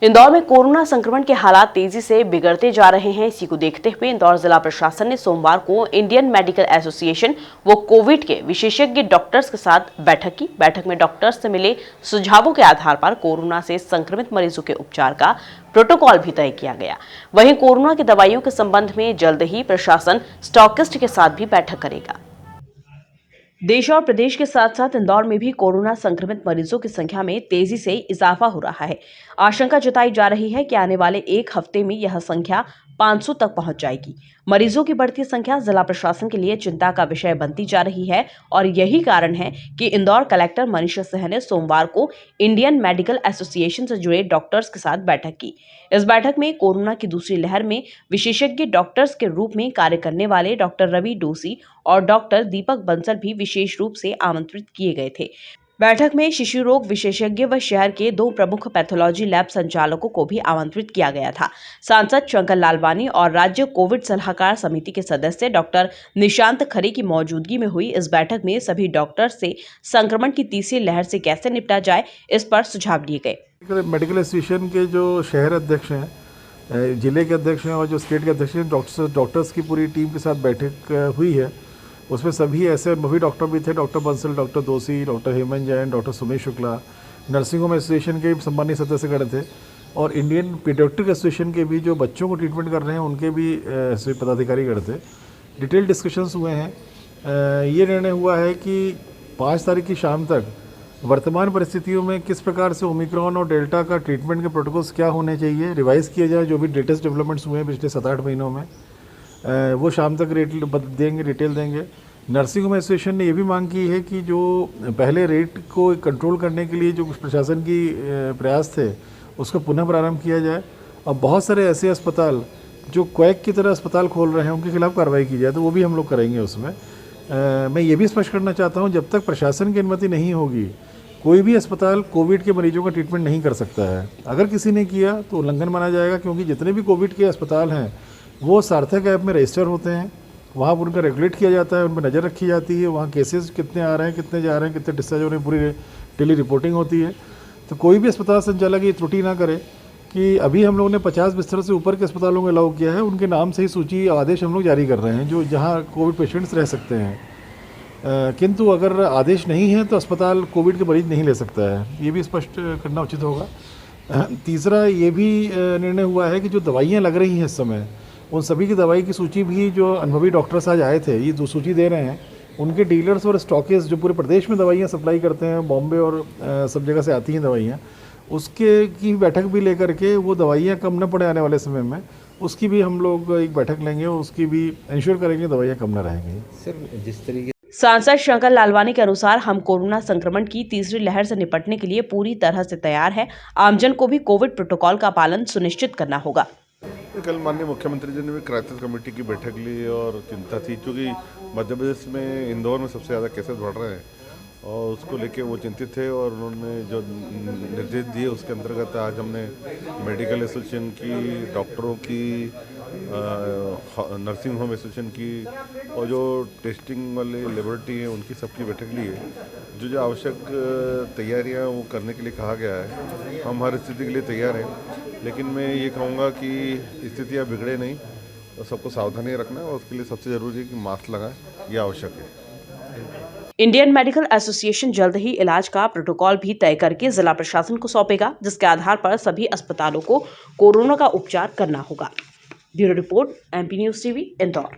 इंदौर में कोरोना संक्रमण के हालात तेजी से बिगड़ते जा रहे हैं। इसी को देखते हुए इंदौर जिला प्रशासन ने सोमवार को इंडियन मेडिकल एसोसिएशन व कोविड के विशेषज्ञ डॉक्टर्स के साथ बैठक की। बैठक में डॉक्टर्स से मिले सुझावों के आधार पर कोरोना से संक्रमित मरीजों के उपचार का प्रोटोकॉल भी तय किया गया। वहीं कोरोना की दवाइयों के संबंध में जल्द ही प्रशासन स्टॉकिस्ट के साथ भी बैठक करेगा। देश और प्रदेश के साथ साथ इंदौर में भी कोरोना संक्रमित मरीजों की संख्या में तेजी से इजाफा हो रहा है। आशंका जताई जा रही है कि आने वाले एक हफ्ते में यह संख्या 500 तक पहुंच जाएगी। मरीजों की बढ़ती संख्या जिला प्रशासन के लिए चिंता का विषय बनती जा रही है और यही कारण है कि इंदौर कलेक्टर मनीषा सिंह ने सोमवार को इंडियन मेडिकल एसोसिएशन से जुड़े डॉक्टर्स के साथ बैठक की। इस बैठक में कोरोना की दूसरी लहर में विशेषज्ञ डॉक्टर्स के रूप में कार्य करने वाले डॉक्टर रवि डोसी और डॉक्टर दीपक बंसल भी विशेष रूप से आमंत्रित किए गए थे। बैठक में शिशु रोग विशेषज्ञ व शहर के 2 प्रमुख पैथोलॉजी लैब संचालकों को भी आमंत्रित किया गया था। सांसद शंकर लालवानी और राज्य कोविड सलाहकार समिति के सदस्य डॉक्टर निशांत खरे की मौजूदगी में हुई इस बैठक में सभी डॉक्टर्स से संक्रमण की तीसरी लहर से कैसे निपटा जाए, इस पर सुझाव दिए गए। मेडिकल एसोसिएशन के जो शहर अध्यक्ष हैं, जिले के अध्यक्ष हैं और जो स्टेट के अध्यक्ष हैं, डॉक्टर्स की पूरी टीम के साथ बैठक हुई है। उसमें सभी ऐसे अनुभवी डॉक्टर भी थे, डॉक्टर बंसल, डॉक्टर दोषी, doctor Hemant Jain, doctor Sumesh Shukla, nursing home association के सम्मानित सदस्य खड़े थे और इंडियन पीडियाट्रिक एसोसिएशन के भी जो बच्चों को ट्रीटमेंट कर रहे हैं उनके भी ऐसे पदाधिकारी खड़े थे। डिटेल डिस्कशंस हुए हैं। ये निर्णय हुआ है कि 5 तारीख की शाम तक वर्तमान परिस्थितियों में किस प्रकार से ओमिक्रॉन और डेल्टा का ट्रीटमेंट के प्रोटोकॉल्स क्या होने चाहिए, रिवाइज़ किया जाए। जो भी लेटेस्ट डेवलपमेंट्स हुए हैं पिछले 7-8 महीनों में, वो शाम तक डिटेल देंगे। नर्सिंग होम एसोसिएशन ने ये भी मांग की है कि जो पहले रेट को कंट्रोल करने के लिए जो प्रशासन की प्रयास थे उसको पुनः प्रारंभ किया जाए। और बहुत सारे ऐसे अस्पताल जो क्वैक की तरह अस्पताल खोल रहे हैं उनके खिलाफ कार्रवाई की जाए, तो वो भी हम लोग करेंगे उसमें। मैं ये भी स्पष्ट करना चाहता हूँ, जब तक प्रशासन की अनुमति नहीं होगी कोई भी अस्पताल कोविड के मरीजों का ट्रीटमेंट नहीं कर सकता है। अगर किसी ने किया तो उल्लंघन माना जाएगा, क्योंकि जितने भी कोविड के अस्पताल हैं वो सार्थक ऐप में रजिस्टर होते हैं, वहाँ पर उनका रेगुलेट किया जाता है, उन पर नज़र रखी जाती है, वहाँ केसेस कितने आ रहे हैं, कितने जा रहे हैं, कितने डिस्चार्ज हो रहे हैं, पूरी डेली रिपोर्टिंग होती है। तो कोई भी अस्पताल संचालक ये त्रुटि ना करे कि अभी हम लोगों ने 50 बिस्तर से ऊपर के अस्पतालों में अलाउ किया है, उनके नाम से ही सूची आदेश हम लोग जारी कर रहे हैं जो जहाँ कोविड पेशेंट्स रह सकते हैं। किंतु अगर आदेश नहीं है तो अस्पताल कोविड के मरीज नहीं ले सकता है, ये भी स्पष्ट करना उचित होगा। तीसरा ये भी निर्णय हुआ है कि जो दवाइयाँ लग रही हैं इस समय, उन सभी की दवाई की सूची भी जो अनुभवी डॉक्टर्स आज आए थे ये जो सूची दे रहे हैं, उनके डीलर्स और स्टॉकिस्ट जो पूरे प्रदेश में दवाइयाँ सप्लाई करते हैं, बॉम्बे और सब जगह से आती हैं दवाइयाँ, उसके की बैठक भी लेकर के वो दवाइयाँ कम न पड़े आने वाले समय में, उसकी भी हम लोग एक बैठक लेंगे और उसकी भी इंश्योर करेंगे दवाइयाँ कम न रहेंगी। सर, जिस तरीके सांसद शंकर लालवानी के अनुसार हम कोरोना संक्रमण की तीसरी लहर से निपटने के लिए पूरी तरह से तैयार हैं। आमजन को भी कोविड प्रोटोकॉल का पालन सुनिश्चित करना होगा। कल माननीय मुख्यमंत्री जी ने भी क्राइसिस कमेटी की बैठक ली और चिंता थी, क्योंकि मध्य प्रदेश में इंदौर में सबसे ज़्यादा केसेस बढ़ रहे हैं और उसको लेके वो चिंतित थे और उन्होंने जो निर्देश दिए उसके अंतर्गत आज हमने मेडिकल एसोसिएशन की, डॉक्टरों की, नर्सिंग होम एसोसिएशन की और जो टेस्टिंग वाले लेबोरेटरी हैं उनकी सबकी बैठक ली है। जो आवश्यक तैयारियां वो करने के लिए कहा गया है। हम हर स्थिति के लिए तैयार हैं, लेकिन मैं ये कहूँगा कि स्थितियाँ बिगड़े नहीं और सबको सावधानी रखना है और उसके लिए सबसे ज़रूरी है कि मास्क लगाएं, ये आवश्यक है। इंडियन मेडिकल एसोसिएशन जल्द ही इलाज का प्रोटोकॉल भी तय करके जिला प्रशासन को सौंपेगा, जिसके आधार पर सभी अस्पतालों को कोरोना का उपचार करना होगा। Bureau report, MP news TV, Indore.